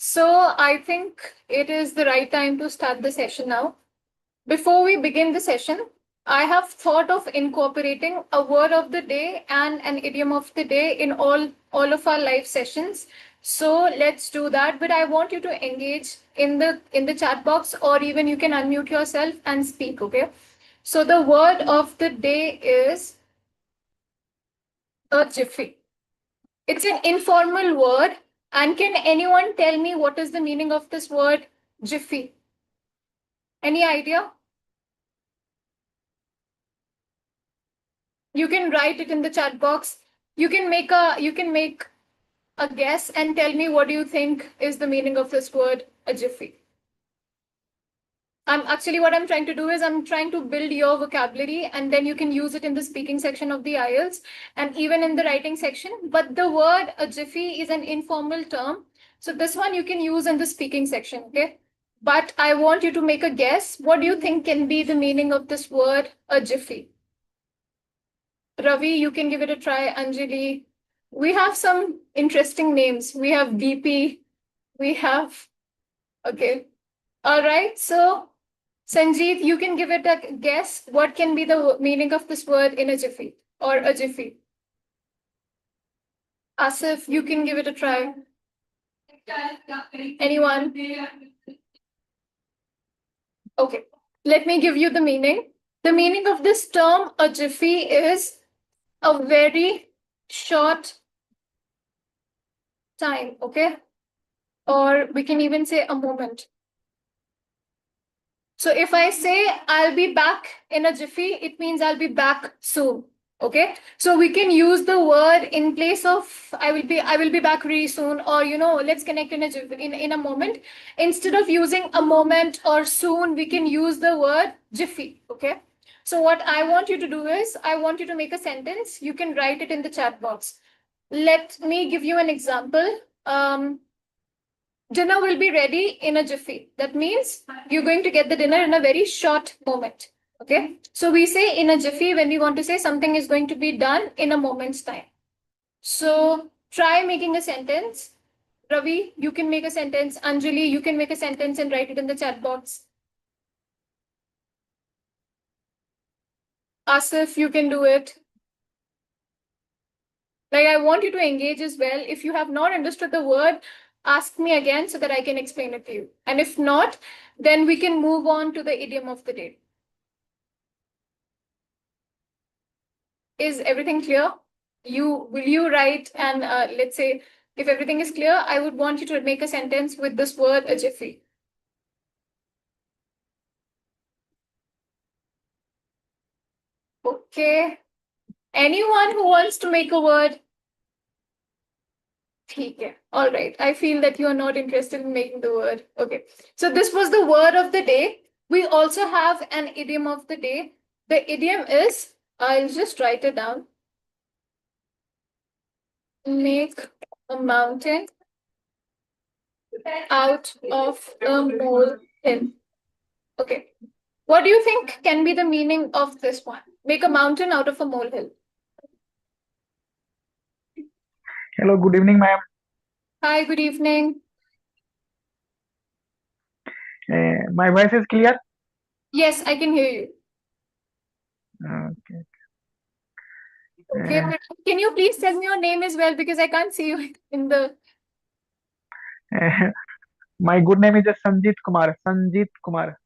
So I think it is the right time to start the session now. Before we begin the session, I have thought of incorporating a word of the day and an idiom of the day in all of our live sessions. So let's do that. But I want you to engage in the chat box, or even you can unmute yourself and speak. Okay. So the word of the day is a jiffy. It's an informal word. And can anyone tell me what is the meaning of this word, jiffy? Any idea? You can write it in the chat box. You can make a guess and tell me what do you think is the meaning of this word, a jiffy. What I'm trying to do is I'm trying to build your vocabulary, and then you can use it in the speaking section of the IELTS and even in the writing section. But the word a jiffy is an informal term. So this one you can use in the speaking section, okay? But I want you to make a guess. What do you think can be the meaning of this word, a jiffy? Ravi, you can give it a try. Anjali. We have some interesting names. We have BP. We have, okay. All right. So, Sanjeev, you can give it a guess. What can be the meaning of this word in a jiffy or a jiffy? Asif, you can give it a try. Anyone? Okay. Let me give you the meaning. The meaning of this term, a jiffy, is a very short time, okay? Or we can even say a moment. So if I say I'll be back in a jiffy, it means I'll be back soon. Okay. So we can use the word in place of I will be back really soon, or let's connect in a moment. Instead of using a moment or soon, we can use the word jiffy. Okay. So what I want you to do is I want you to make a sentence. You can write it in the chat box. Let me give you an example. Dinner will be ready in a jiffy. That means you're going to get the dinner in a very short moment. Okay. So we say in a jiffy when we want to say something is going to be done in a moment's time. So try making a sentence. Ravi, you can make a sentence. Anjali, you can make a sentence and write it in the chat box. Asif, you can do it. Like, I want you to engage as well. If you have not understood the word, ask me again so that I can explain it to you. And if not, then we can move on to the idiom of the day. Is everything clear? Will you write, and let's say if everything is clear, I would want you to make a sentence with this word, a jiffy. Okay. Anyone who wants to make a word? Okay. All right. I feel that you are not interested in making the word. Okay. So this was the word of the day. We also have an idiom of the day. The idiom is, I'll just write it down. Make a mountain out of a molehill. Okay. What do you think can be the meaning of this one? Make a mountain out of a molehill. Hello, good evening, ma'am. Hi, good evening. My voice is clear? Yes, I can hear you. Okay. Okay, but can you please tell me your name as well, because I can't see you in the. My good name is Sanjit Kumar. Sanjit Kumar.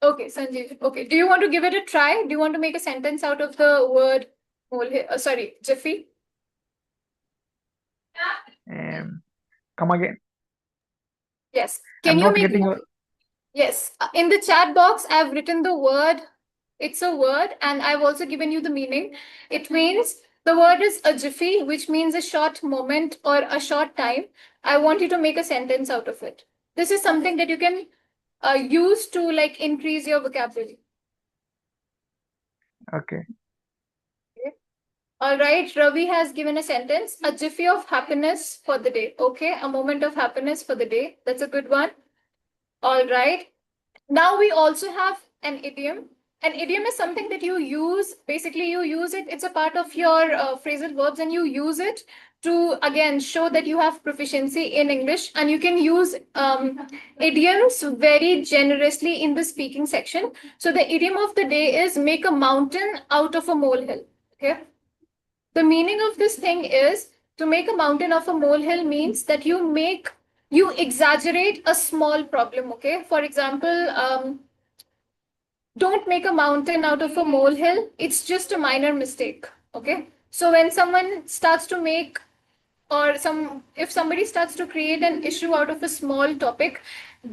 Okay, Sanjeev. Okay, do you want to give it a try? Do you want to make a sentence out of the word molehill? Sorry, jiffy. Come again. Yes. I'm Can you not make? getting your. Yes. In the chat box, I've written the word. It's a word, and I've also given you the meaning. It means the word is a jiffy, which means a short moment or a short time. I want you to make a sentence out of it. This is something that you can use to like increase your vocabulary. Okay. All right, Ravi has given a sentence, a jiffy of happiness for the day. Okay, a moment of happiness for the day. That's a good one. All right. Now we also have an idiom. An idiom is something that you use. Basically, you use it. It's a part of your phrasal verbs, and you use it to again show that you have proficiency in English. And you can use idioms very generously in the speaking section. So the idiom of the day is make a mountain out of a molehill. Okay. The meaning of this thing is to make a mountain of a molehill means that you exaggerate a small problem. Okay. For example, don't make a mountain out of a molehill. It's just a minor mistake. Okay. So when someone starts to make or some if somebody starts to create an issue out of a small topic,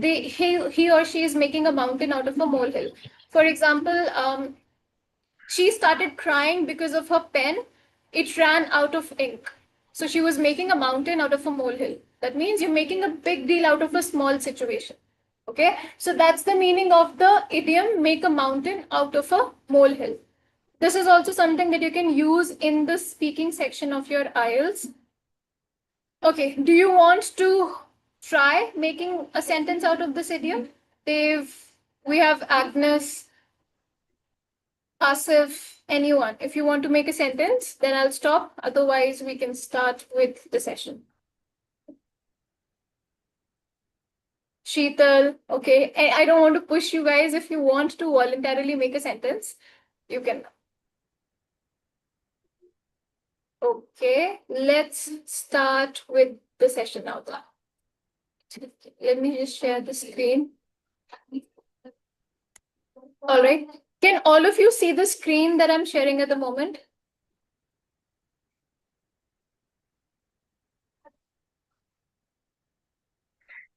he or she is making a mountain out of a molehill. For example, she started crying because of her pen. It ran out of ink. So she was making a mountain out of a molehill. That means you're making a big deal out of a small situation. Okay, so that's the meaning of the idiom make a mountain out of a molehill. This is also something that you can use in the speaking section of your IELTS. Okay, do you want to try making a sentence out of this idiom? We have Agnes, Asif, anyone. If you want to make a sentence, then I'll stop. Otherwise, we can start with the session. Sheetal, okay. I don't want to push you guys. If you want to voluntarily make a sentence, you can. Okay, let's start with the session now. Let me just share the screen. All right. Can all of you see the screen that I'm sharing at the moment?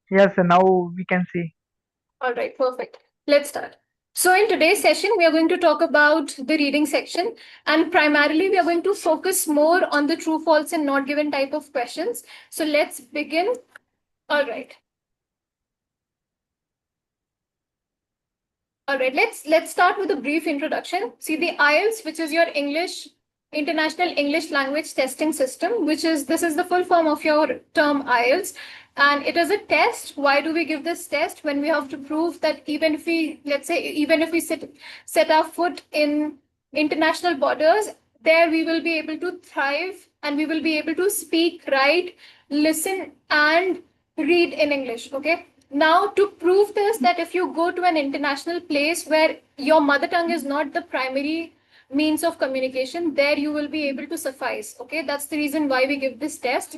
Yes, now we can see. All right, perfect. Let's start. So in today's session, we are going to talk about the reading section, and primarily we are going to focus more on the true, false, and not given type of questions. So let's begin. All right. All right, let's start with a brief introduction. See, the IELTS, which is your International English Language Testing System, this is the full form of your term IELTS, and it is a test. Why do we give this test? When we have to prove that even if we, let's say, even if we set our foot in international borders, there we will be able to thrive and we will be able to speak, write, listen, and read in English. Okay. Now, to prove this, that if you go to an international place where your mother tongue is not the primary means of communication, there you will be able to suffice. Okay, that's the reason why we give this test.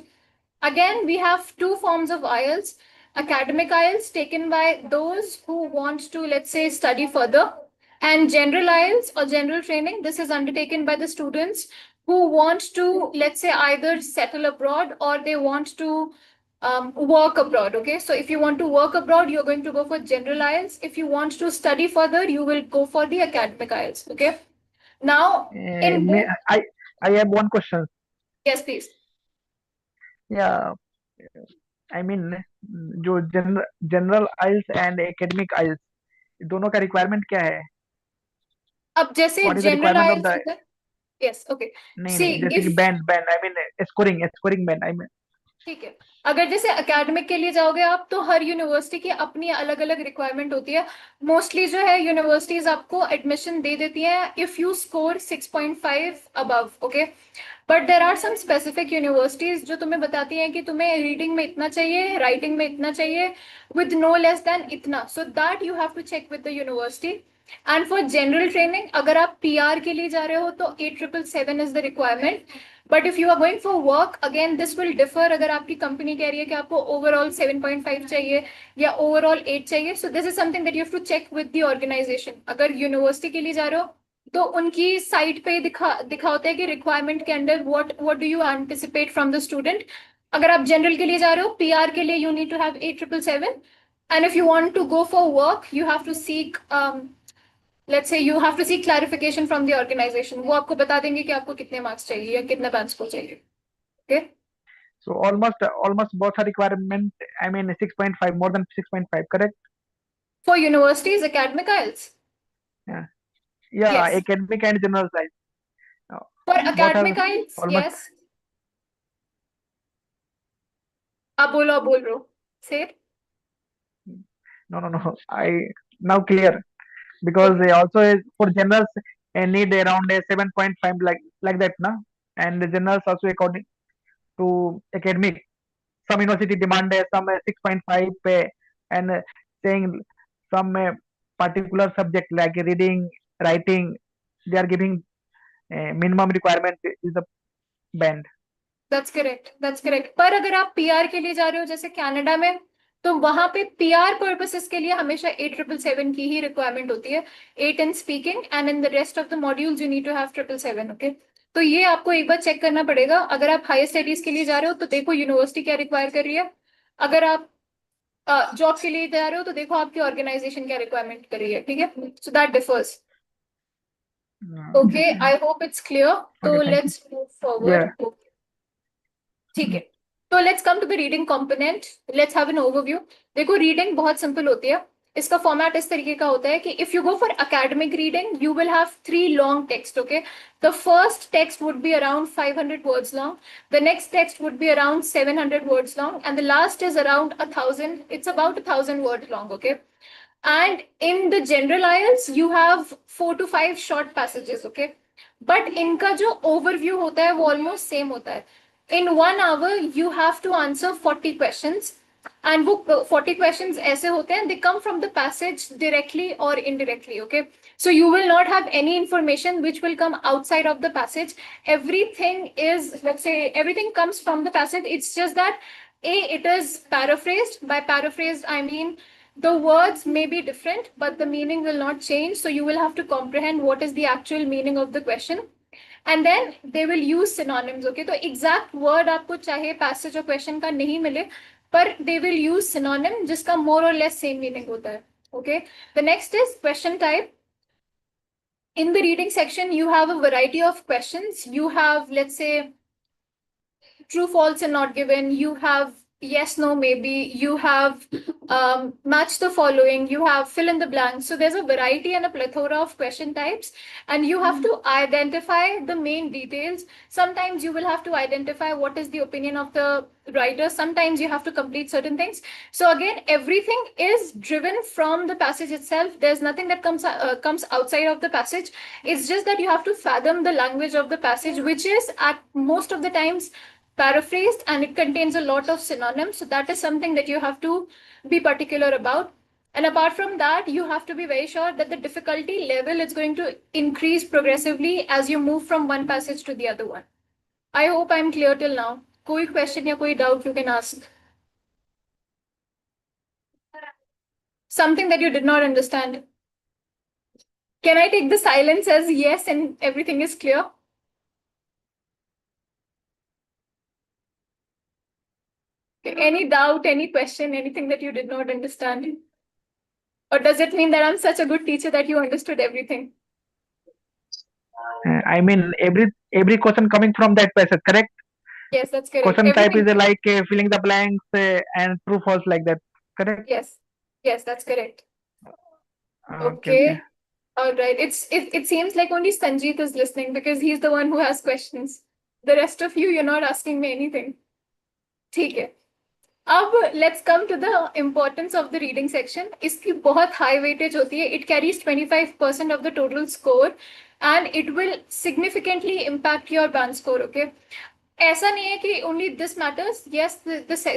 Again, we have two forms of IELTS. Academic IELTS taken by those who want to, let's say, study further. And general IELTS or general training, this is undertaken by the students who want to, let's say, either settle abroad or they want to work abroad. Okay, so if you want to work abroad, you're going to go for general IELTS. If you want to study further, you will go for the academic IELTS. Okay, now in May, both, I have one question. yes, please. Yeah, I mean, जो general IELTS and academic IELTS दोनों का requirement क्या है? अब जैसे what is the general requirement of IELTS the? होता है, yes, okay, नहीं सी नहीं, जैसे कि if, band band I mean scoring band I mean. ठीक है, अगर जैसे एकेडमिक के लिए जाओगे आप, तो हर यूनिवर्सिटी की अपनी अलग अलग रिक्वायरमेंट होती है. मोस्टली जो है यूनिवर्सिटीज आपको एडमिशन दे देती हैं if you score 6.5 above. Okay, but there are some specific universities जो तुम्हें बताती हैं कि तुम्हें रीडिंग में इतना चाहिए, राइटिंग में इतना चाहिए, विद नो लेस देन इतना. So that you have to check with the university. And for general training, अगर आप पीआर के लिए जा रहे हो तो 8777 is the requirement. But if you are going for work, again this will differ. अगर आपकी कंपनी कह रही है कि आपको ओवरऑल 7.5 चाहिए या ओवरऑल 8 चाहिए, so this is something that you have to check with the organisation. अगर यूनिवर्सिटी के लिए जा रहे हो तो उनकी साइट पे दिखा होता है कि रिक्वायरमेंट के under what do you anticipate from the student. अगर आप जनरल के लिए जा रहे हो, पीआर के लिए you need to have 8777. And if you want to go for work, you have to seek, let's say you have to seek clarification from the organisation. वो आपको बता देंगे कि आपको कितने मार्क्स चाहिए या कितना बैंड्स को चाहिए. ओके, सो ऑलमोस्ट बहुत सारे requirement I mean 6.5 more than 6.5 correct? For universities academic IELTS, या yes. Academic and general science for both are academic IELTS, almost. Yes. आप बोल रहे हो, से. No, I now clear. because Okay. also for generals need around a 7.5 like that na, and the generals also according to academic, some university demand some 6.5 and saying some particular subject like reading, writing, they are giving minimum requirement is the band. That's correct पर अगर आप PR के लिए जा रहे हो जैसे Canada में, तो वहां पे पीआर पर्पसेस के लिए हमेशा 8777 की ही रिक्वायरमेंट होती है। 8 in speaking and in the rest of the modules you need to have 777। Okay, तो ये आपको एक बार चेक करना पड़ेगा। अगर आप हायर स्टडीज के लिए जा रहे हो तो देखो यूनिवर्सिटी क्या रिक्वायर कर रही है। अगर आप जॉब के लिए जा रहे हो तो देखो आपकी ऑर्गेनाइजेशन क्या रिक्वायरमेंट कर रही है। ठीक है, so that differs. Okay, I hope it's clear. तो Okay, thank you. Let's move Yeah. Forward. ठीक है, तो let's come to the reading component. Let's have an overview. देखो रीडिंग बहुत सिंपल होती है। इसका फॉर्मेट इस तरीके का होता है कि if you go for academic reading you will have 3 long text. Okay, the first text would be around 500 words long, the next text would be around 700 words long and the last is around 1000, it's about 1000 word long. Okay, and in the general IELTS you have 4 to 5 short passages. Okay, but इनका जो overview होता है वो almost same होता है। In 1 hour you have to answer 40 questions and वो 40 questions ऐसे होते हैं, they come from the passage directly or indirectly। Okay, so you will not have any information which will come outside of the passage। Everything is, let's say, everything comes from the passage, it's just that it is paraphrased. By paraphrased I mean the words may be different but the meaning will not change, so you will have to comprehend what is the actual meaning of the question, and then they will use synonyms। Okay, तो exact word आपको चाहे passage और question का नहीं मिले, पर they will use synonym जिसका more or less same meaning होता है। Okay, the next is question type। In the reading section you have a variety of questions। You have, let's say, true false and not given, you have yes no maybe, you have match the following, you have fill in the blanks. So there's a variety and a plethora of question types and you have to identify the main details. Sometimes you will have to identify what is the opinion of the writer, sometimes you have to complete certain things. So again, everything is driven from the passage itself. There's nothing that comes outside of the passage. It's just that you have to fathom the language of the passage, which is at most of the times paraphrased and it contains a lot of synonyms. So that is something that you have to be particular about. And apart from that, you have to be very sure that the difficulty level is going to increase progressively as you move from one passage to the other one। I hope I'm clear till now। कोई question या कोई doubt you can ask? Something that you did not understand? Can I take the silence as yes and everything is clear? Any doubt, any question, anything that you did not understand? Or does it mean that I'm such a good teacher that you understood everything? I mean every question coming from that passage, correct? Yes, that's correct. Question type is Everything. like filling the blanks and true false like that, correct? Yes. Yes, that's correct. Okay, okay. Okay. All right. It seems like only Sanjeet is listening because he's the one who has questions. The rest of you, you're not asking me anything. ठीक है। अब let's come to the importance of the reading section. इसकी बहुत high weightage होती है। It carries 25% of the total score and it will significantly impact your band score. Okay, ऐसा नहीं है कि only this matters। Yes,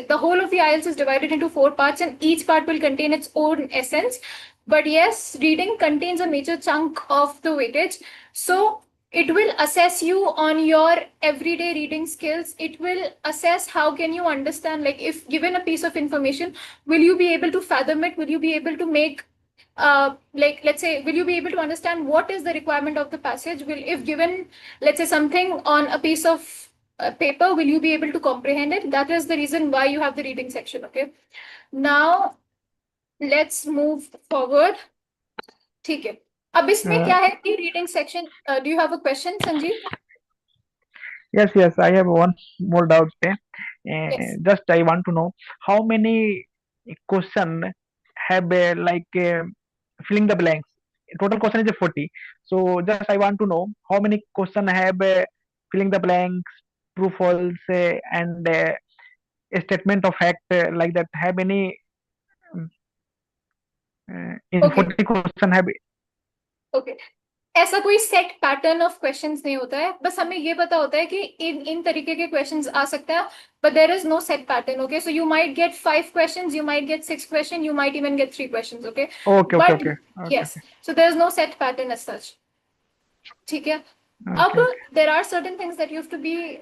the whole of the IELTS is divided into 4 parts and each part will contain its own essence. But yes, reading contains a major chunk of the weightage. So it will assess you on your everyday reading skills. It will assess how can you understand, like if given a piece of information, will you be able to fathom it? Will you be able to make like let's say, will you be able to understand what is the requirement of the passage? Will, if given, let's say, something on a piece of paper, will you be able to comprehend it? That is the reason why you have the reading section। Okay, now let's move forward। ठीक है, अब इसमें Uh, क्या है कि reading section, do you have a question Sanjeev? yes, yes, I have one more doubt. Yes. Just I want to know how many question have filling the blanks. Total question is 40. So just I want to know how many question have filling the blanks, true false, and a statement of fact like that. Have any in Okay, 40 question have? Okay, ऐसा कोई set pattern of questions नहीं होता है, बस हमें ये पता होता है कि इन तरीके के क्वेश्चंस आ सकते हैं, but there is no set pattern. Okay, so you might get 5 questions, you might get 6 questions, you might even get 3 questions. Okay, Okay, okay, but okay, okay, yes, so there is no set pattern as such. ठीक है. अब okay, okay. there are certain things that you have to be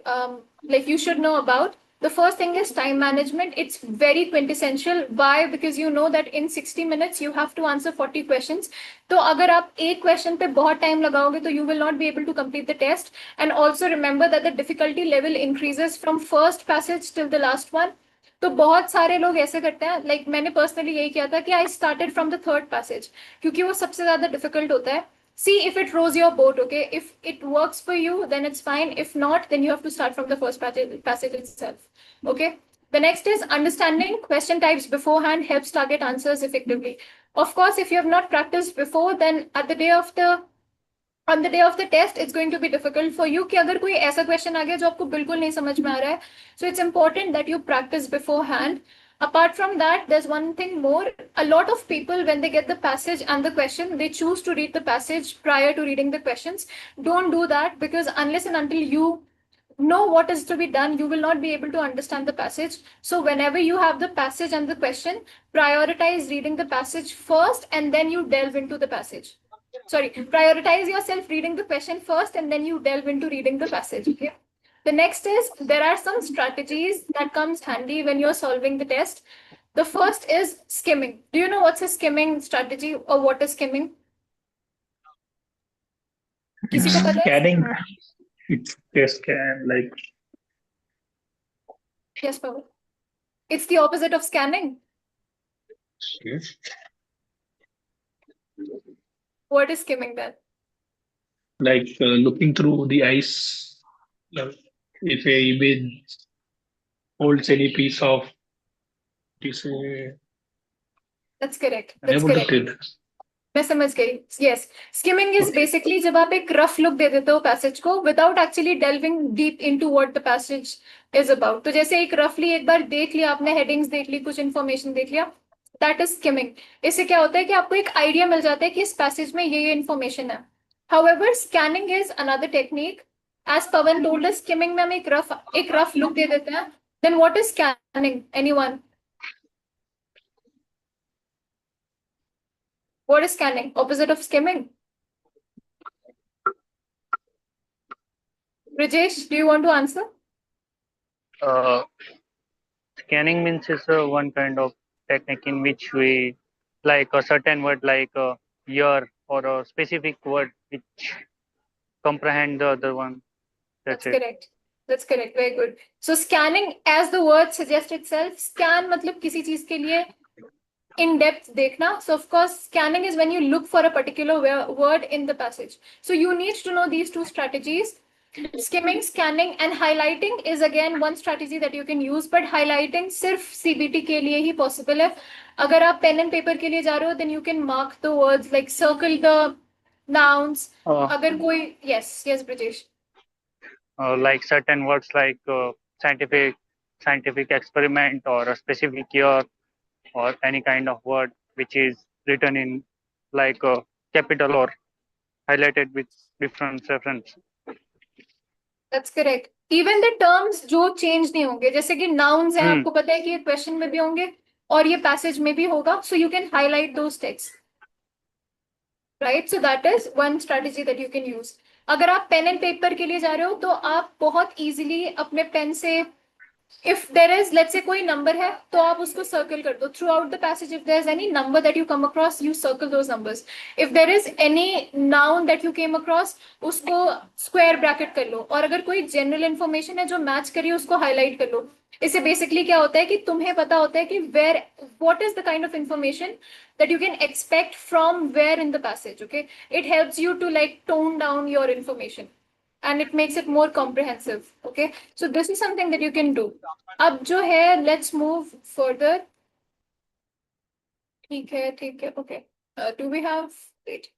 like you should know about. The first thing is time management. It's very quintessential. Why? Because you know that in 60 minutes you have to answer 40 questions. तो अगर आप एक question पे बहुत time लगाओगे तो you will not be able to complete the test. And also remember that the difficulty level increases from first passage till the last one. तो बहुत सारे लोग ऐसे करते हैं, लाइक मैंने पर्सनली यही किया था कि I started from the third passage, क्योंकि वो सबसे ज्यादा डिफिकल्ट होता है. See if it rows your boat. Okay, if it works for you then it's fine, if not then you have to start from the first passage itself. Okay, the next is understanding question types beforehand helps target answers effectively. Of course, if you have not practiced before, then at the day of the on the day of the test it's going to be difficult for you कि अगर कोई ऐसा question आ गया जो आपको बिल्कुल नहीं समझ में आ रहा है. So it's important that you practice beforehand. Apart from that, there's one thing more. A lot of people, when they get the passage and the question, they choose to read the passage prior to reading the questions. Don't do that, because unless and until you know what is to be done, you will not be able to understand the passage. So whenever you have the passage and the question, prioritize reading the passage first and then you delve into the passage. Sorry, prioritize yourself reading the question first and then you delve into reading the passage. Okay. The next is there are some strategies that comes handy when you're solving the test. The first is skimming. Do you know what's a skimming strategy or what is skimming? किसी को पता है? Scanning, it's just scan like Yes, Pavel. It's the opposite of scanning. What is skimming then? looking through the eyes. If a image holds any piece of, you say, That's correct. That's unable to correct. tell. मैं समझ गई. Yes, skimming is basically जब आप एक rough look दे देते हो passage को without actually delving deep into what the passage is about. तो जैसे एक रफली एक बार देख लिया आपने, हेडिंग्स देख ली, कुछ इन्फॉर्मेशन देख लिया, दैट इज स्किमिंग. इससे क्या होता है कि आपको एक आइडिया मिल जाता है कि इस पैसेज में ये इन्फॉर्मेशन है. However scanning is another technique. As Pawan told us, skimming में हम एक रफ लुक दे देते हैं. Then what is scanning? Anyone? What is scanning? Opposite of skimming. Rajesh, do you want to answer? Uh, Scanning means is one kind of technique in which we like a certain word like a year or a specific word which comprehend the other one. That's it. Correct. That's correct. Very good. So scanning, as the word suggests itself, scan मतलब किसी चीज के लिए in depth देखना. So of course scanning is when you look for a particular word in the passage. So you need to know these two strategies. Skimming, scanning and highlighting is again one strategy that you can use, but highlighting सिर्फ CBT के लिए ही possible है. अगर आप pen and paper के लिए जा रहे हो then you can mark the words, like circle the nouns. अगर कोई yes Brajesh. Like certain words like scientific experiment or a specific year or any kind of word which is written in like a capital or highlighted with different reference. That's correct. Even the terms जो change नहीं होंगे, जैसे कि nouns हैं, आपको पता है कि ये question में भी होंगे और ये passage में भी होगा, so you can highlight those texts, right? So that is one strategy that you can use. अगर आप pen and paper के लिए जा रहे हो तो आप बहुत easily अपने pen से, if there is, let's say कोई number है तो आप उसको circle कर दो throughout the passage. If there is any number that you come across, you circle those numbers. If there is any noun that you came across, उसको square bracket कर लो. और अगर कोई general information है जो match करिए उसको highlight कर लो. इससे basically क्या होता है कि तुम्हें पता होता है कि what is the kind of information that you can expect from where in the passage. Okay, it helps you to like tone down your information and it makes it more comprehensive. Okay, so this is something that you can do. अब जो है, let's move further. ठीक है. Okay, do we have, wait,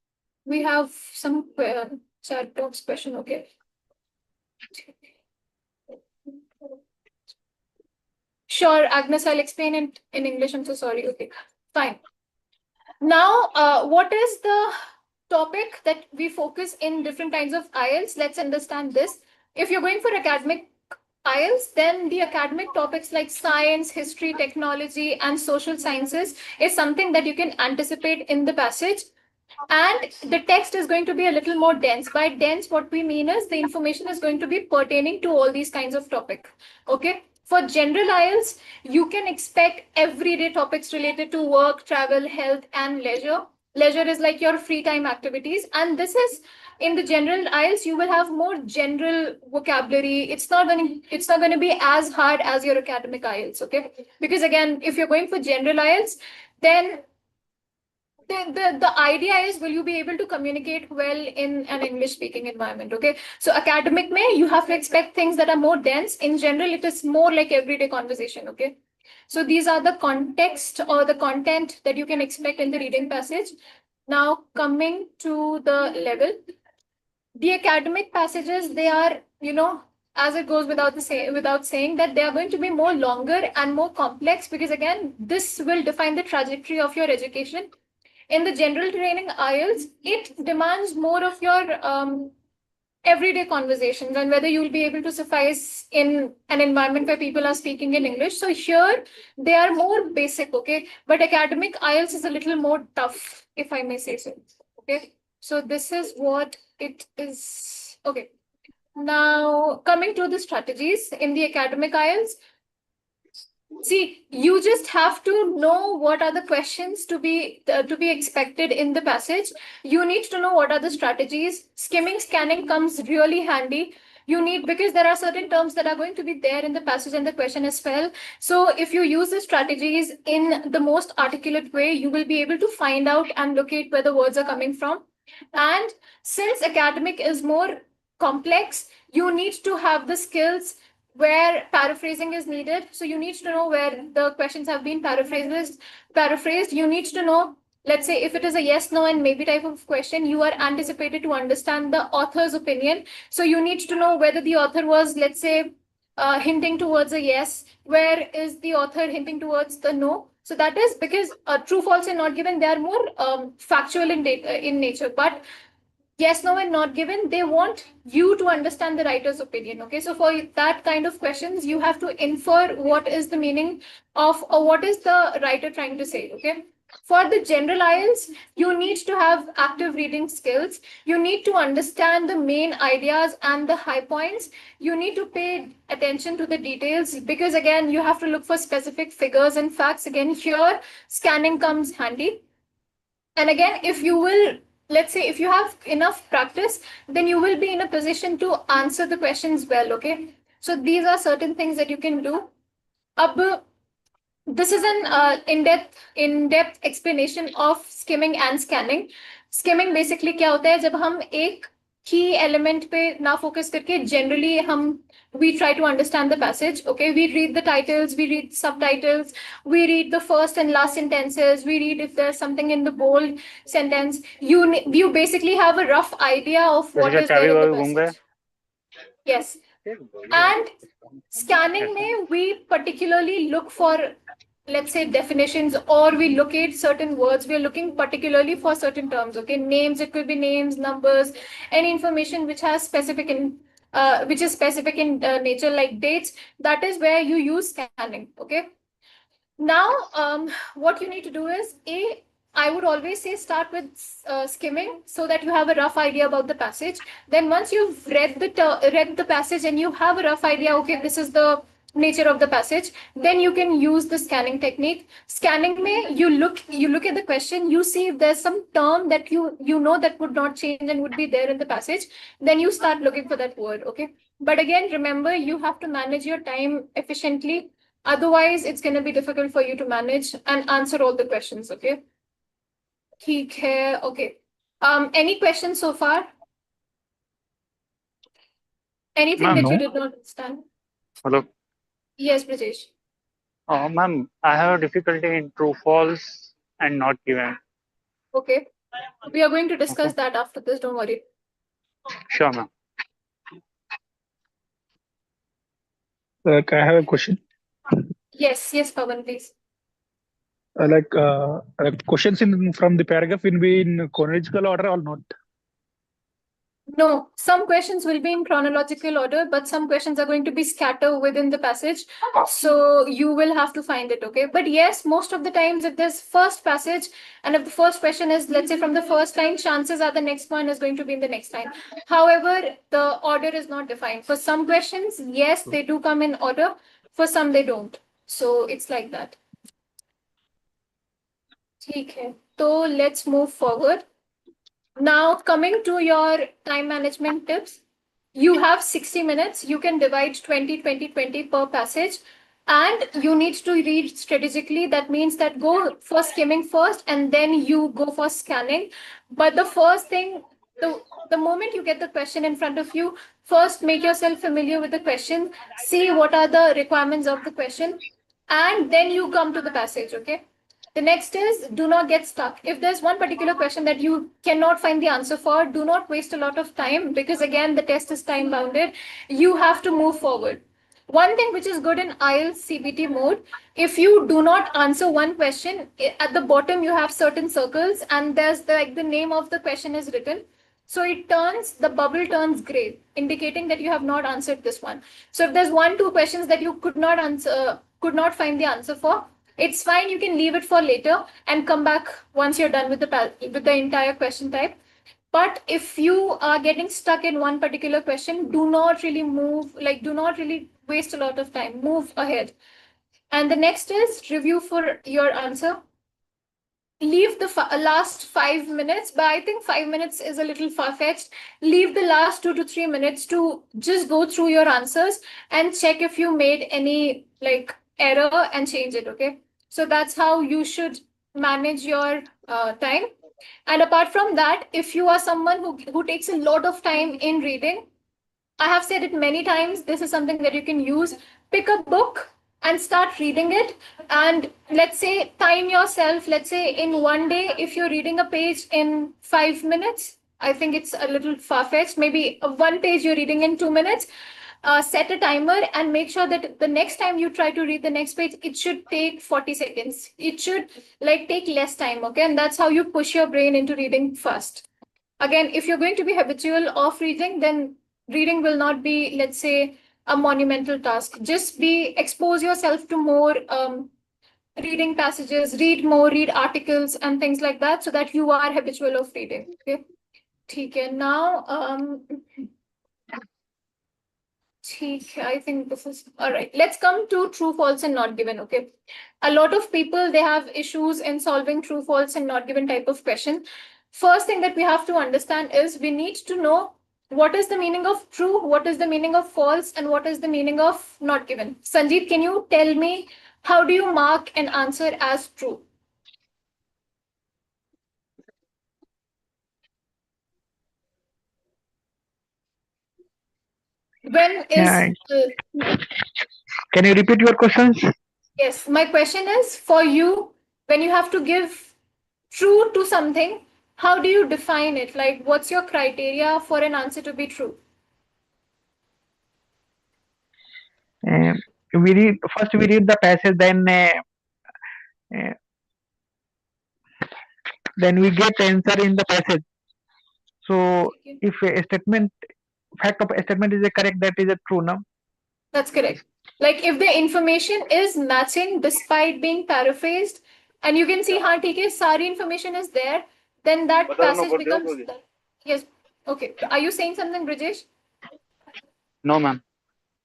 we have some chat box question. Okay, sure Agnes, I'll explain it in English. I'm so sorry. Okay, fine. Now what is the topic that we focus in different kinds of IELTS. Let's understand this. If you're going for academic IELTS, then the academic topics like science, history, technology, and social sciences is something that you can anticipate in the passage. And the text is going to be a little more dense. By dense, what we mean is the information is going to be pertaining to all these kinds of topic. Okay. For general IELTS, you can expect everyday topics related to work, travel, health, and leisure. Leisure is like your free time activities. And this is in the general IELTS, you will have more general vocabulary. It's not going to be as hard as your academic IELTS. Okay. Because again, if you're going for general IELTS, then the idea is, will you be able to communicate well in an English speaking environment? Okay. So academic may you have to expect things that are more dense. In general, it is more like everyday conversation. Okay. So these are the context or the content that you can expect in the reading passage. Now coming to the level, the academic passages, they are, as it goes without saying that they are going to be more longer and more complex, because again, this will define the trajectory of your education. In the general training IELTS, it demands more of your everyday conversations and whether you'll be able to suffice in an environment where people are speaking in English. So here they are more basic, okay? But academic IELTS is a little more tough, if I may say so. Okay. So this is what it is. Okay. Now coming to the strategies in the academic IELTS. See, you just have to know what are the questions to be expected in the passage. You need to know what are the strategies. Skimming, scanning comes really handy. You need, because there are certain terms that are going to be there in the passage and the question as well. So if you use the strategies in the most articulate way, you will be able to find out and locate where the words are coming from. And since academic is more complex, you need to have the skills where paraphrasing is needed. So you need to know where the questions have been paraphrased. You need to know, let's say if it is a yes, no, and maybe type of question, you are anticipated to understand the author's opinion. So you need to know whether the author was, let's say, hinting towards a yes, where is the author hinting towards the no. So that is because true, false, and not given, they are more factual in nature. But yes, no, and not given, they want you to understand the writer's opinion. Okay. So for that kind of questions, you have to infer what is the meaning of, or what is the writer trying to say. Okay. For the general IELTS, you need to have active reading skills. You need to understand the main ideas and the high points. You need to pay attention to the details, because again, you have to look for specific figures and facts. Again, here scanning comes handy. And again, if you will, let's say, if you have enough practice, then you will be in a position to answer the questions well. Okay. So these are certain things that you can do. Ab, this is an in-depth explanation of skimming and scanning. Skimming basically क्या होता है, जब हम एक key element पे ना focus करके generally we try to understand the passage. Okay, we read the titles, we read subtitles, we read the first and last sentences, we read if there's something in the bold sentence. You basically have a rough idea of what is there in the passage. Yes. And scanning may we particularly look for, let's say, definitions, or we locate certain words. We're looking particularly for certain terms. Okay, names, it could be names, numbers, any information which has specific in which is specific in nature, like dates. That is where you use scanning. Okay. Now, what you need to do is, I would always say start with skimming so that you have a rough idea about the passage. Then once you've read the passage and you have a rough idea, okay, this is the nature of the passage, then you can use the scanning technique. Scanning may you look at the question, you see if there's some term that you know that would not change and would be there in the passage, then you start looking for that word. Okay. But again, remember, you have to manage your time efficiently. Otherwise, it's going to be difficult for you to manage and answer all the questions. Okay. ठीक है. Okay. Any questions so far? Anything that you did not understand? Hello. Yes, Brajesh. Ma'am, I have a difficulty in true, false, and not given. Okay. We are going to discuss that after this. Don't worry. Sure, ma'am. Can I have a question? Yes, Pawan, please. Questions in from the paragraph will be in chronological order or not? No, some questions will be in chronological order, but some questions are going to be scattered within the passage. So you will have to find it, okay? But yes, most of the times, if there's first passage and if the first question is, let's say, from the first line, chances are the next one is going to be in the next line. However, the order is not defined. For some questions, yes, they do come in order. For some, they don't. So it's like that. Okay, so let's move forward. Now, coming to your time management tips, you have 60 minutes. You can divide 20, 20, 20 per passage. And you need to read strategically. That means that go for skimming first and then you go for scanning. But the first thing, the moment you get the question in front of you, first make yourself familiar with the question, see what are the requirements of the question, and then you come to the passage, okay? The next is do not get stuck. If there's one particular question that you cannot find the answer for, do not waste a lot of time because, again, the test is time bounded. You have to move forward. One thing which is good in IELTS CBT mode, if you do not answer one question, at the bottom you have certain circles and there's the name of the question is written. So the bubble turns gray, indicating that you have not answered this one. So if there's one, two questions that you could not answer, could not find the answer for, it's fine. You can leave it for later and come back once you're done with the entire question type. But if you are getting stuck in one particular question, do not really move, do not really waste a lot of time. Move ahead. And the next is review for your answer. Leave the last 5 minutes, but I think 5 minutes is a little far-fetched. Leave the last 2 to 3 minutes to just go through your answers and check if you made any error and change it, okay? So that's how you should manage your time. And apart from that, if you are someone who takes a lot of time in reading, I have said it many times. This is something that you can use. Pick a book and start reading it. And let's say time yourself. Let's say in one day, if you're reading a page in 5 minutes, I think it's a little far-fetched. Maybe one page you're reading in 2 minutes. Set a timer and make sure that the next time you try to read the next page, it should take 40 seconds. It should take less time, okay? And that's how you push your brain into reading fast. Again, if you're going to be habitual of reading, then reading will not be, let's say, a monumental task. Just expose yourself to more reading passages, read more, read articles and things like that, so that you are habitual of reading. Okay. Okay. Now, I think this is all right. Let's come to true, false, and not given. Okay. A lot of people, they have issues in solving true, false, and not given type of question. First thing that we have to understand is we need to know what is the meaning of true, what is the meaning of false, and what is the meaning of not given. Sanjeev, can you tell me how do you mark an answer as true? When is Can you repeat your questions? Yes, my question is for you, when you have to give true to something, how do you define it? Like, what's your criteria for an answer to be true? We read the passage, uh, then we get answer in the passage. So if a statement, fact of a statement is a correct, that is a true, no? That's correct. Like if the information is matching despite being paraphrased, and you can see, हाँ ठीक है, सारी information is there, then that passage becomes. Yes. Okay. Are you saying something, Brijesh? No, ma'am.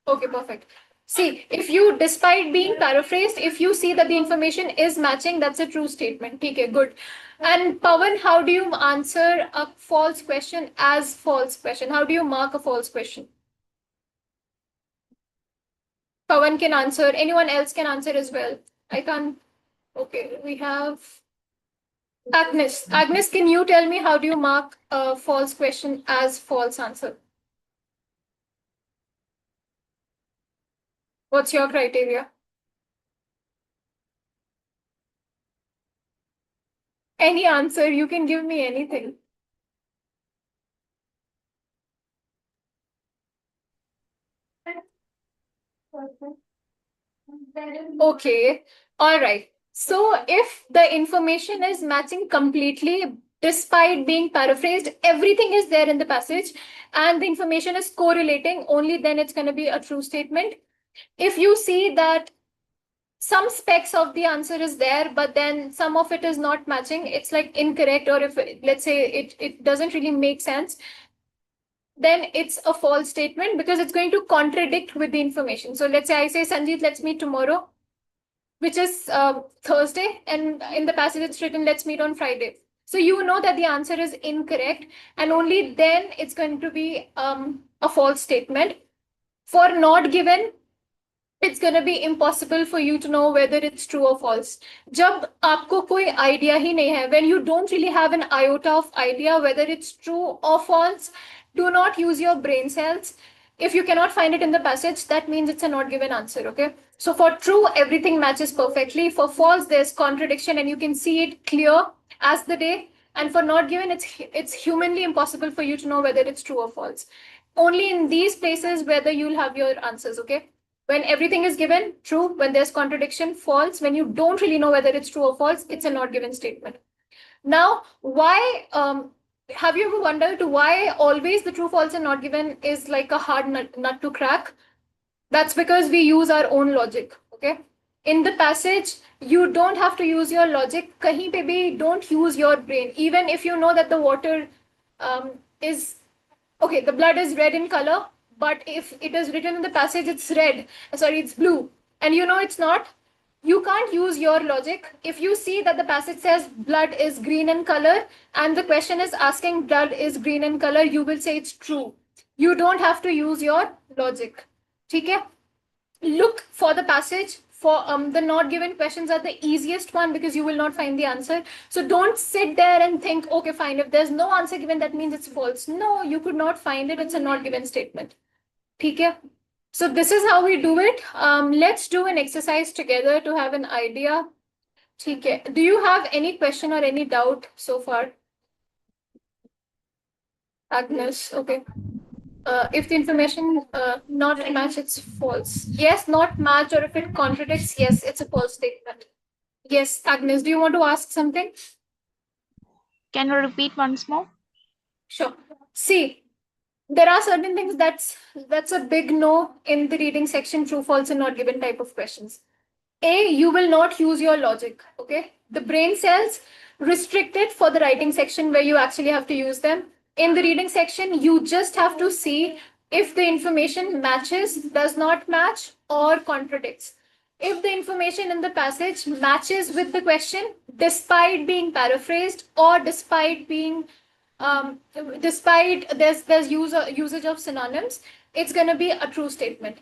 Okay, perfect. See, if you, despite being paraphrased, if you see that the information is matching, that's a true statement. Okay, good. And Pawan, how do you answer a false question as false question? How do you mark a false question? Pawan can answer. Anyone else can answer as well. I can't. Okay, we have Agnes. Agnes, can you tell me how do you mark a false question as false answer? What's your criteria? Any answer, you can give me anything. Okay, all right. So if the information is matching completely despite being paraphrased, everything is there in the passage and the information is correlating, only then it's going to be a true statement. If you see that some specs of the answer is there, but then some of it is not matching, it's like incorrect, or if let's say it doesn't really make sense, then it's a false statement because it's going to contradict with the information. So let's say I say, Sanjeet, let's meet tomorrow, which is Thursday, and in the passage it's written, let's meet on Friday. So you know that the answer is incorrect, and only then it's going to be a false statement. For not given, it's going to be impossible for you to know whether it's true or false. जब आपको कोई idea ही नहीं है, when you don't really have an iota of idea whether it's true or false, do not use your brain cells. If you cannot find it in the passage, that means it's a not given answer, okay? So for true, everything matches perfectly. For false, there's contradiction and you can see it clear as the day. And for not given, it's humanly impossible for you to know whether it's true or false. Only in these places whether you'll have your answers, okay? When everything is given, true. When there's contradiction, false. When you don't really know whether it's true or false, it's a not given statement. Now, why have you ever wondered why always the true, false, and not given is like a hard nut to crack? That's because we use our own logic. Okay. In the passage, you don't have to use your logic. Kahin pe bhi don't use your brain. Even if you know that the water is okay, the blood is red in color, but if it is written in the passage, it's red. Sorry, it's blue, and you know it's not. You can't use your logic. If you see that the passage says blood is green in color and the question is asking blood is green in color, you will say it's true. You don't have to use your logic. Okay? Look for the passage. For the not given questions are the easiest one because you will not find the answer. So don't sit there and think, okay, fine, if there's no answer given, that means it's false. No, you could not find it. It's a not given statement. Okay? So this is how we do it. Let's do an exercise together to have an idea. Okay. Do you have any question or any doubt so far? Agnes, okay. If the information not match, it's false. Yes, not match, or if it contradicts, yes, it's a false statement. Yes, Agnes, do you want to ask something? Can you repeat once more? Sure. See, there are certain things that's a big no in the reading section, true, false, and not given type of questions. A, you will not use your logic, okay? The brain cells restricted for the writing section where you actually have to use them. In the reading section, you just have to see if the information matches, does not match, or contradicts. If the information in the passage matches with the question, despite being paraphrased or despite being despite there's usage of synonyms, it's going to be a true statement.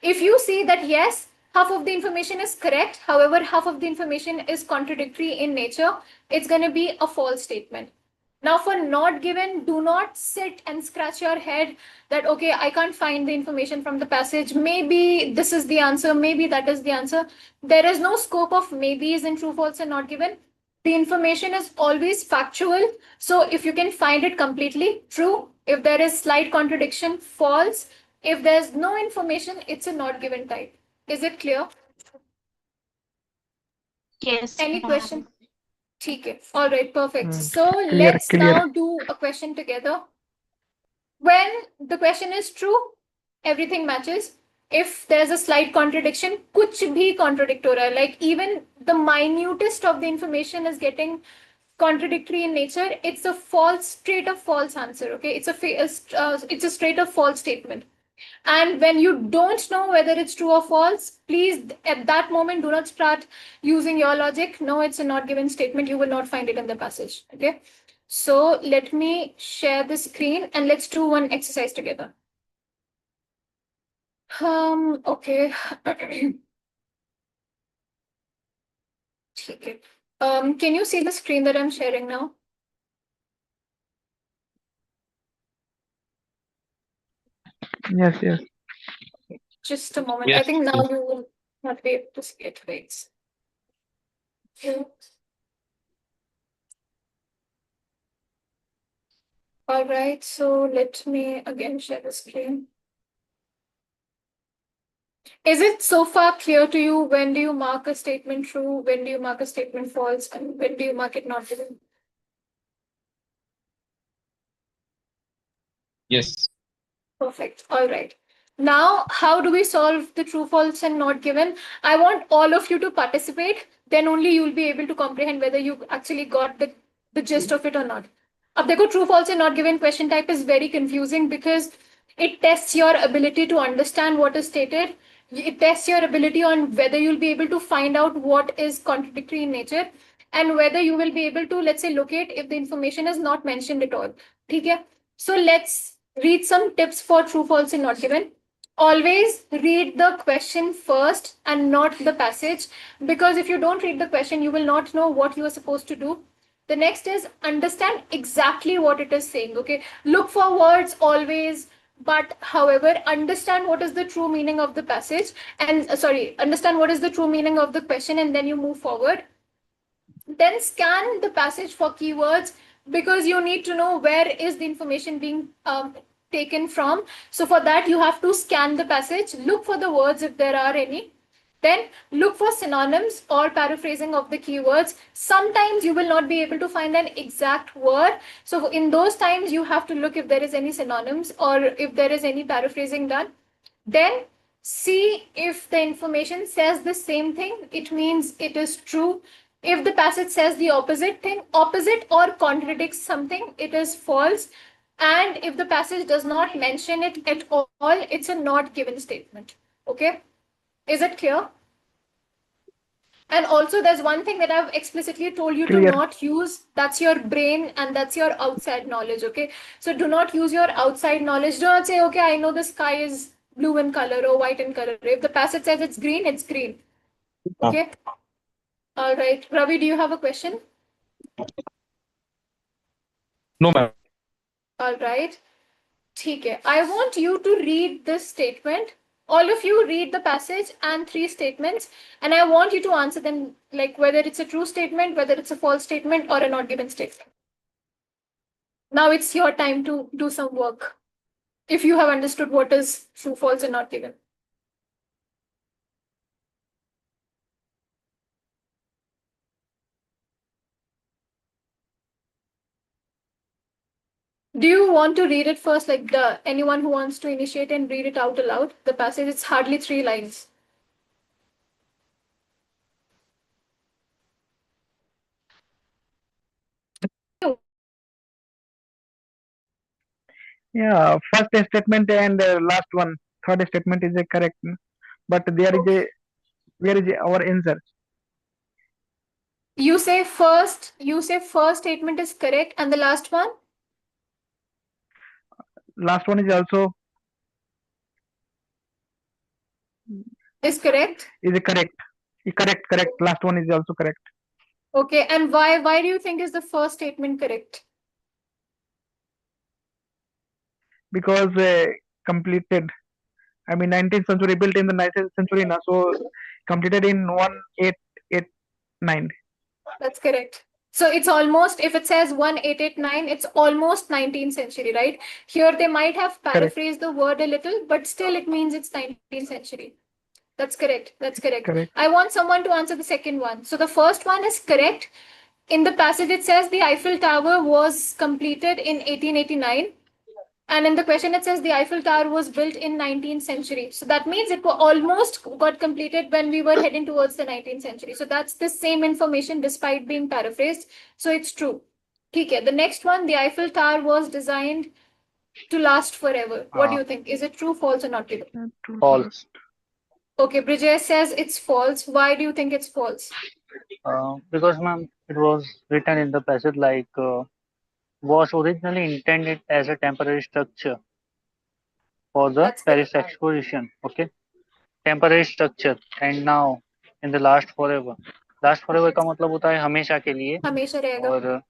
If you see that yes, half of the information is correct, however, half of the information is contradictory in nature, it's going to be a false statement. Now, for not given, do not sit and scratch your head that, okay, I can't find the information from the passage. Maybe this is the answer. Maybe that is the answer. There is no scope of maybes in true, false, and not given. The information is always factual. So if you can find it completely true, if there is slight contradiction, false. If there's no information, it's a not given type. Is it clear? Yes. Any ma'am. question? Okay. All right, perfect. So Clear, let's clear. now do a question together. When the question is true, everything matches. If there's a slight contradiction, कुछ भी contradict हो रहा है, like even the minutest of the information is getting contradictory in nature, it's a false, straight up false answer. Okay, it's a straight up false statement. And when you don't know whether it's true or false, please at that moment do not start using your logic. No, it's a not given statement. You will not find it in the passage. Okay. So let me share the screen and let's do one exercise together. Okay. Okay. Can you see the screen that I'm sharing now? Yes, yes. Just a moment. I Yes, think now yes. you will not be able to see it. Wait. Okay. All right, so let me again share the screen. Is it so far clear to you when do you mark a statement true, when do you mark a statement false, and when do you mark it not given? Yes. Perfect. All right. Now, how do we solve the true, false, and not given? I want all of you to participate. Then only you'll be able to comprehend whether you actually got the gist of it or not. Ab dekho, true, false, and not given question type is very confusing because it tests your ability to understand what is stated. It tests your ability on whether you'll be able to find out what is contradictory in nature and whether you will be able to, let's say, locate if the information is not mentioned at all. Okay? So let's read some tips for true, false, and not given. Always read the question first and not the passage, because if you don't read the question, you will not know what you are supposed to do. The next is understand exactly what it is saying. Okay, look for words always, but however, understand what is the true meaning of the passage and understand what is the true meaning of the question, and then you move forward. Then scan the passage for keywords because you need to know where is the information being taken from. So for that, you have to scan the passage, look for the words if there are any. Then look for synonyms or paraphrasing of the keywords. Sometimes you will not be able to find an exact word. So in those times, you have to look if there is any synonyms or if there is any paraphrasing done. Then see if the information says the same thing, it means it is true. If the passage says the opposite thing, opposite or contradicts something, it is false. And if the passage does not mention it at all, it's a not given statement. Okay? Is it clear? And also, there's one thing that I've explicitly told you to Clear. not use. That's your brain and that's your outside knowledge. Okay. So do not use your outside knowledge. Do not say, okay, I know the sky is blue in color or white in color. If the passage says it's green, it's green. Okay. All right. Ravi, do you have a question? No, ma'am. All right. Okay. I want you to read this statement. All of you read the passage and 3 statements, and I want you to answer them like whether it's a true statement, whether it's a false statement, or a not given statement. Now it's your time to do some work if you have understood what is true, false, and not given. Do you want to read it first, like anyone who wants to initiate and read it out aloud? The passage, it's hardly 3 lines. Yeah, first statement and last one, third statement is a correct, but there is a where is our answer? You say first statement is correct, and the last one Last one is also is correct. is correct. Correct. Last one is also correct Okay, and why do you think is the first statement correct? because completed. I mean, 19th century built in the 19th century now, so completed in 1889. That's correct. So it's almost, if it says 1889, it's almost 19th century, right? Here they might have Correct. paraphrased the word a little, but still it means it's 19th century. That's correct. That's correct. Correct. I want someone to answer the second one. So the first one is correct. In the passage, it says the Eiffel Tower was completed in 1889. And in the question, it says the Eiffel Tower was built in 19th century. So that means it almost got completed when we were heading towards the 19th century. So that's the same information despite being paraphrased. So it's true. Okay, the next one, the Eiffel Tower was designed to last forever. What do you think? Is it true, false, or not? False. Okay, Brijay says it's false. Why do you think it's false? Because, ma'am, it was written in the passage like was originally intended as a temporary structure for the That's Paris correct. Exposition. Okay, temporary structure, and now in the last forever. Last forever का मतलब होता है हमेशा के लिए, हमेशा रहेगा.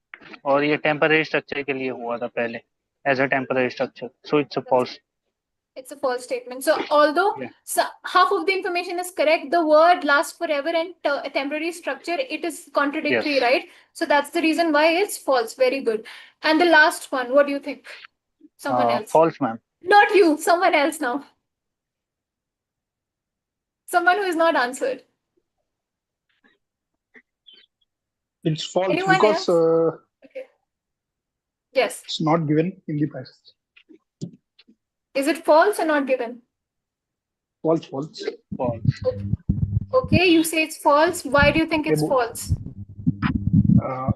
और ये temporary structure के लिए हुआ था पहले as a temporary structure. So it's a false. It's a false statement. So although Yeah. half of the information is correct, the word lasts forever and temporary structure, it is contradictory, Yes. right? So that's the reason why it's false. Very good. And the last one, what do you think? Someone else. False, ma'am. Not you, someone else now. Someone who is not answered. It's false Anyone because else? Okay. Yes. it's not given in the passage. Is it false or not given? False, false. False. Okay, you say it's false. Why do you think it's Abo- false? Uh,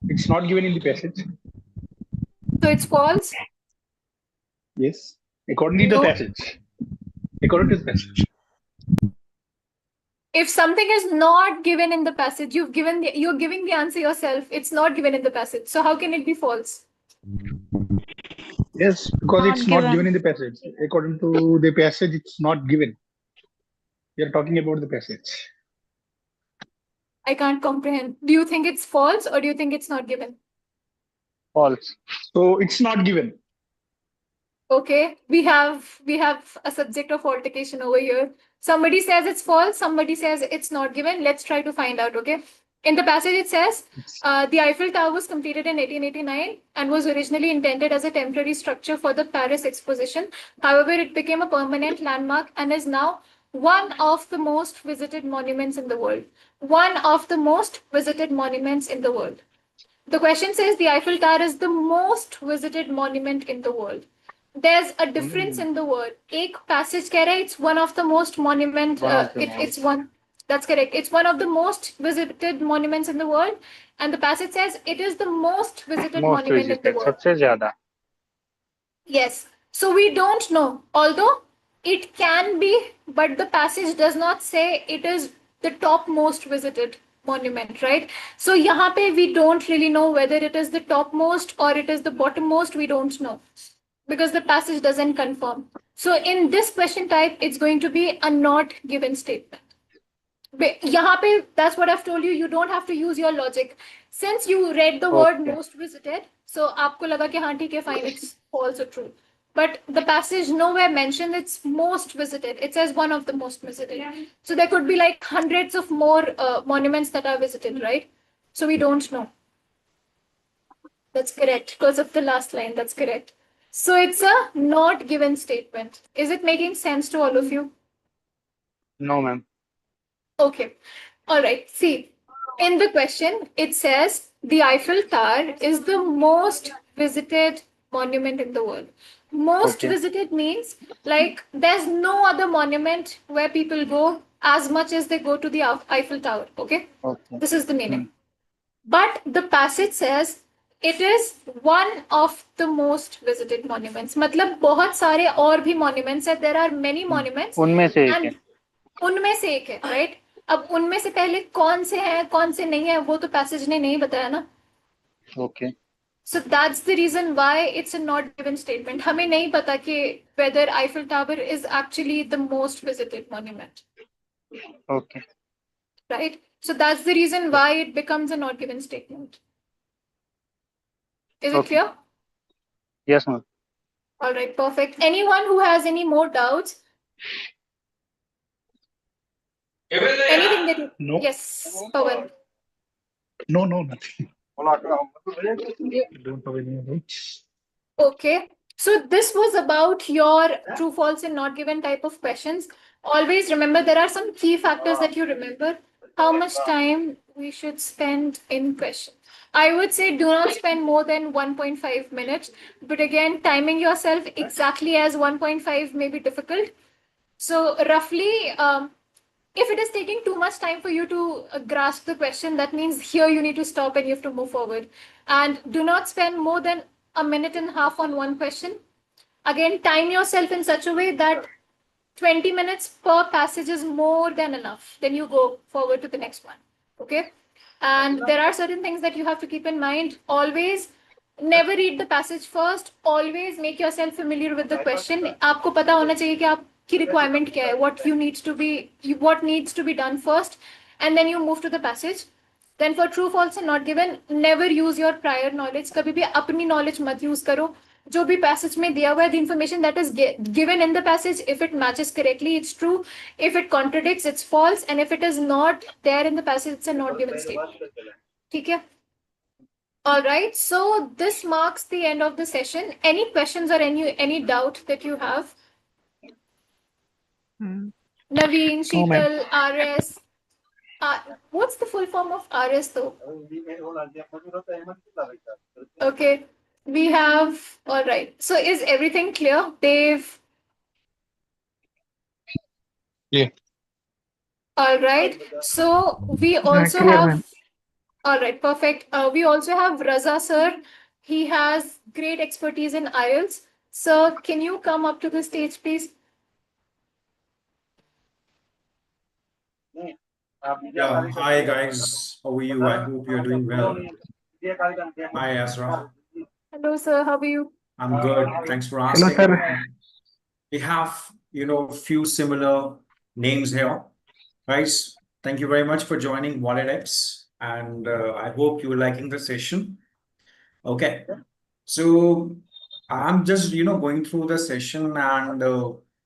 it's not given in the passage. So it's false? Yes, according to the No. passage. According to the passage. If something is not given in the passage, you're giving the answer yourself. It's not given in the passage. So how can it be false? Yes, because Not it's not given. given in the passage. According to the passage, it's not given. We are talking about the passage. I can't comprehend. Do you think it's false or do you think it's not given? False. So it's not given. Okay, we have a subject of altercation over here. Somebody says it's false, somebody says it's not given. Let's try to find out, okay? In the passage it says, the Eiffel Tower was completed in 1889 and was originally intended as a temporary structure for the Paris Exposition. However, it became a permanent landmark and is now one of the most visited monuments in the world. One of the most visited monuments in the world. The question says the Eiffel Tower is the most visited monument in the world. There's a difference in the word. एक passage कह रहा है it's one of the most monument. It's one. That's correct. It's one of the most visited monuments in the world, and the passage says it is the most visited Most monument in the visited. world. सबसे ज़्यादा. Yes. So we don't know. Although it can be, but the passage does not say it is the top most visited monument, right? So यहाँ पे we don't really know whether it is the topmost or it is the bottommost. We don't know because the passage doesn't confirm. So in this question type, it's going to be a not given statement. यहाँ पे, that's what I've told you. You don't have to use your logic. Since you read the word Okay. most visited, so आपको लगा कि हाँ ठीक है fine, it's false or true. But the passage nowhere mentioned it's most visited. It says one of the most visited. Yeah. So there could be like hundreds of more monuments that are visited, right? So we don't know. That's correct. Because of the last line, that's correct. So it's a not given statement. Is it making sense to all of you? No, ma'am. Okay. All right. See, in the question, it says the Eiffel Tower is the most visited monument in the world. Most Okay. visited means like there's no other monument where people go as much as they go to the Eiffel Tower. Okay. Okay. This is the meaning. But the passage says it is one of the most visited monuments. मतलब बहुत सारे और भी monuments है. There are many monuments. उनमें से एक है. And उनमें से एक है, right? अब उनमें से पहले कौन से हैं कौन से नहीं है वो तो पैसेज ने नहीं बताया ना. Okay. So that's the reason why it's a not given statement. हमें नहीं पता कि whether Eiffel Tower is actually the most visited monument, Okay. right? So that's the reason why it becomes a not given statement. Is it Okay. clear? Yes, ma'am. All right, perfect. Anyone who has any more doubts? Anything that you... No. Yes, Pawan. No, nothing. Don't have any doubts. Okay, so this was about your true, false, and not given type of questions. Always remember there are some key factors that you remember. How much time we should spend in question. I would say do not spend more than 1.5 minutes. But again, timing yourself exactly as 1.5 may be difficult. So roughly, if it is taking too much time for you to grasp the question, that means here you need to stop and you have to move forward. And do not spend more than a minute and a half on one question. Again, time yourself in such a way that 20 minutes per passage is more than enough. Then you go forward to the next one. Okay. And there are certain things that you have to keep in mind. Always never read the passage first. Always make yourself familiar with the question. आपको पता होना चाहिए कि आपकी requirement क्या है, what needs to be done first, and then you move to the passage. Then for true, false, and not given, never use your prior knowledge. कभी भी अपनी knowledge मत use करो. जो भी passage में दिया हुआ है, the information that is given in the passage, if it matches correctly, it's true. If it contradicts, it's false. And if it is not there in the passage, it's a not given statement. ठीक है? All right. So this marks the end of the session. Any questions or any doubt that you have? Naveen, No, ma'am. Sheetal, RS. What's the full form of RS though? Okay. We have, all right. So is everything clear? Dave, Yeah. all right. So we also Clear, ma'am. have, all right, perfect. We also have Raza sir. He has great expertise in IELTS. Sir, can you come up to the stage, please? Yeah, hi guys. How are you? I hope you're doing well. Hi Azra. Hello, sir. How are you? I'm good. Thanks for Hello, asking. sir. We have, few similar names here. Guys, thank you very much for joining Wallet X, and I hope you're liking the session. Okay. So I'm just, going through the session and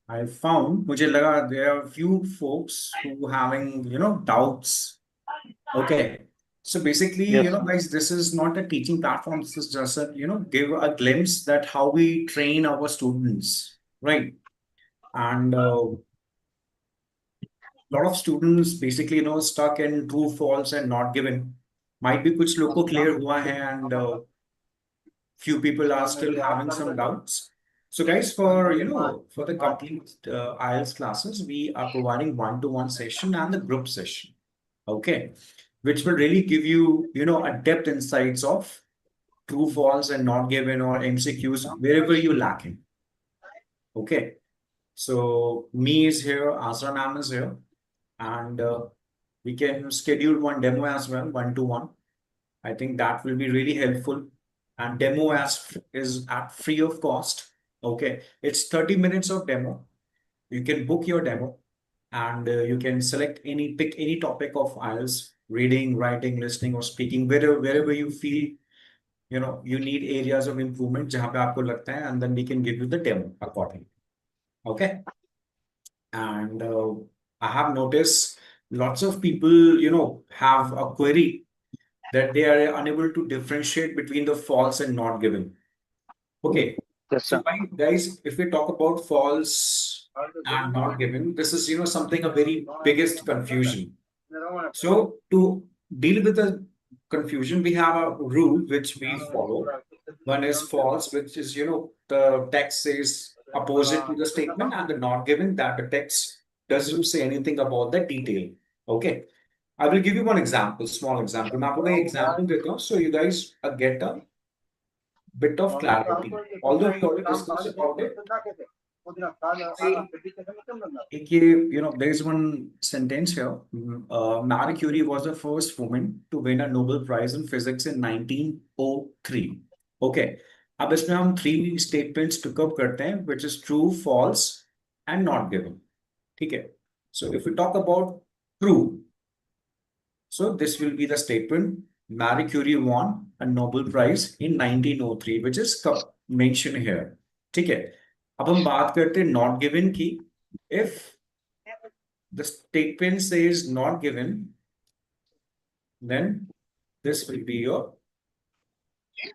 I found, मुझे लगा there are a few folks who having, doubts. Okay. So basically, Yes. guys, this is not a teaching platform. This is just a, give a glimpse that how we train our students, right? And a lot of students basically, stuck in true, false, and not given. Might be कुछ लोग को clear हुआ है and few people are still having some doubts. So guys, for the complete IELTS classes, we are providing one-to-one session and the group session. Okay, which will really give you, a depth insights of true, false, and not given or MCQs wherever you're lacking. Okay, so me is here, Azra ma'am is here, and we can schedule one demo as well, one-to-one. I think that will be really helpful. And demo is at free of cost. Okay, it's 30 minutes of demo. You can book your demo and you can pick any topic of IELTS, reading, writing, listening, or speaking, wherever you feel, you need areas of improvement, जहाँ पे आपको लगता है, and then we can give you the demo accordingly. Okay. And I have noticed lots of people, have a query that they are unable to differentiate between the false and not given. Okay. Yes, So sir. guys, if we talk about false and not given, this is, something a very biggest confusion. So to deal with the confusion, we have a rule which we follow. One is false, which is, the text says opposite to the statement, and the not given that the text doesn't say anything about the detail. Okay. I will give you one example, small example. मैं आपको एक example देता हूँ, so you guys get a bit of clarity. Although we already discussed about it, एक ये, there is one sentence here. Marie Curie was the first woman to win a Nobel Prize in Physics in 1903. Okay. अब इसमें हम 3 statements pick up करते हैं, which is true, false, and not given. ठीक है. So if we talk about true, so this will be the statement. Marie Curie won a Nobel Prize in 1903, which is mentioned here. ठीक है. अब हम बात करते हैं not given की. If the statement says not given, then this will be your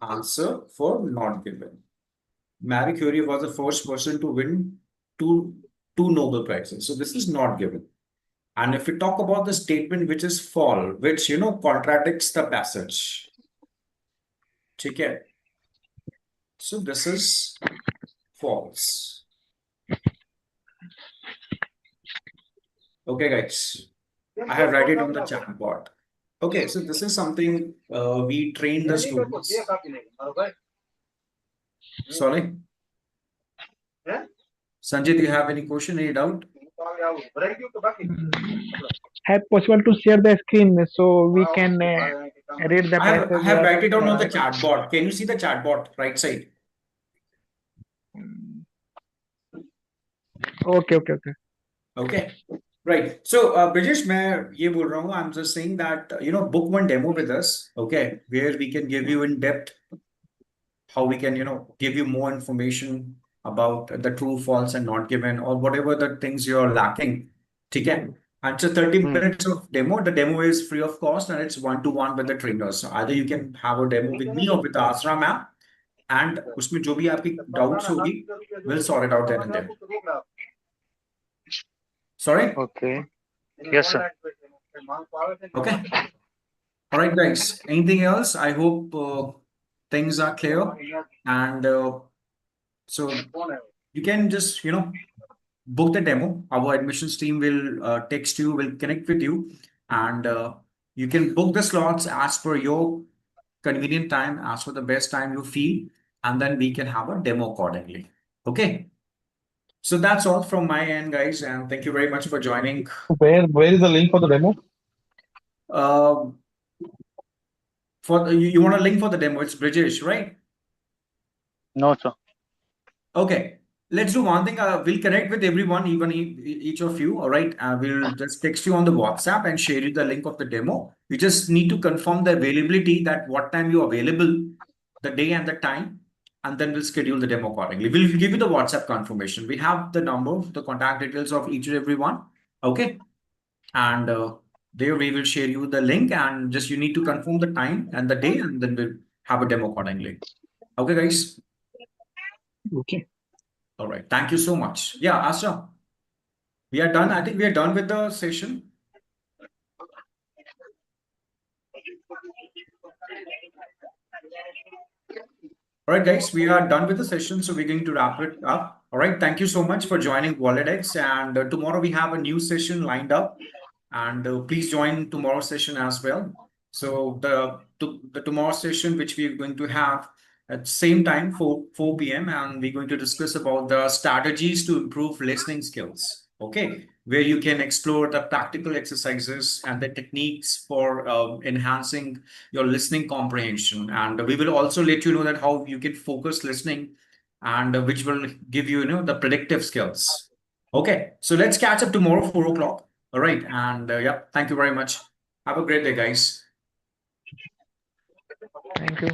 answer for not given. Marie Curie was the first person to win two Nobel Prizes. So this is not given. And if we talk about the statement which is false, which contradicts the passage. Okay. So this is false. Okay, guys. I have write it on the chat board. Okay, so this is something we train the students. Sorry. Sanjay, do you have any question, any doubt? Have possible to share the screen so we can read the passage. I have write it down on the chat board. Can you see the chat board right side? Okay. Okay. Right. So, Brijesh, मैं ये बोल रहा हूँ, I'm just saying that, book one demo with us, okay, where we can give you in depth how we can, give you more information about the true, false, and not given, or whatever the things you're lacking. ठीक है? And it's a 30 minutes of demo. The demo is free of cost and it's one-to-one with the trainers. So either you can have a demo with me or with Asra ma'am, and उसमें जो भी आपकी doubts होगी, we'll sort it out then and there. Sorry? Okay. Yes, sir. Okay. All right, guys. Anything else? I hope things are clear. And so you can just, book the demo. Our admissions team will text you, will connect with you, and you can book the slots as per your convenient time, as for the best time you feel, and then we can have a demo accordingly. Okay. So that's all from my end, guys, and thank you very much for joining. Where is the link for the demo? Uh, you want a link for the demo? It's British, right? No, sir. Okay. Let's do one thing. We'll connect with everyone, even each of you. All right. We'll just text you on the WhatsApp and share you the link of the demo. You just need to confirm the availability, that what time you're available, the day and the time, and then we'll schedule the demo accordingly. We'll give you the WhatsApp confirmation. We have the number, the contact details of each and everyone. Okay. And there we will share you the link, and just you need to confirm the time and the day, and then we'll have a demo accordingly. Okay, guys. Okay. All right. Thank you so much. Yeah, Asha, we are done. I think we are done with the session. All right, guys, we are done with the session, so we're going to wrap it up. All right. Thank you so much for joining WalletX, and tomorrow we have a new session lined up, and please join tomorrow's session as well. So the tomorrow session, which we're going to have at same time, 4 p.m., and we're going to discuss about the strategies to improve listening skills. Okay, where you can explore the practical exercises and the techniques for enhancing your listening comprehension. And we will also let you know that how you can focus listening, and which will give you, the predictive skills. Okay, so let's catch up tomorrow, 4 o'clock. All right, and yeah, thank you very much. Have a great day, guys. Thank you.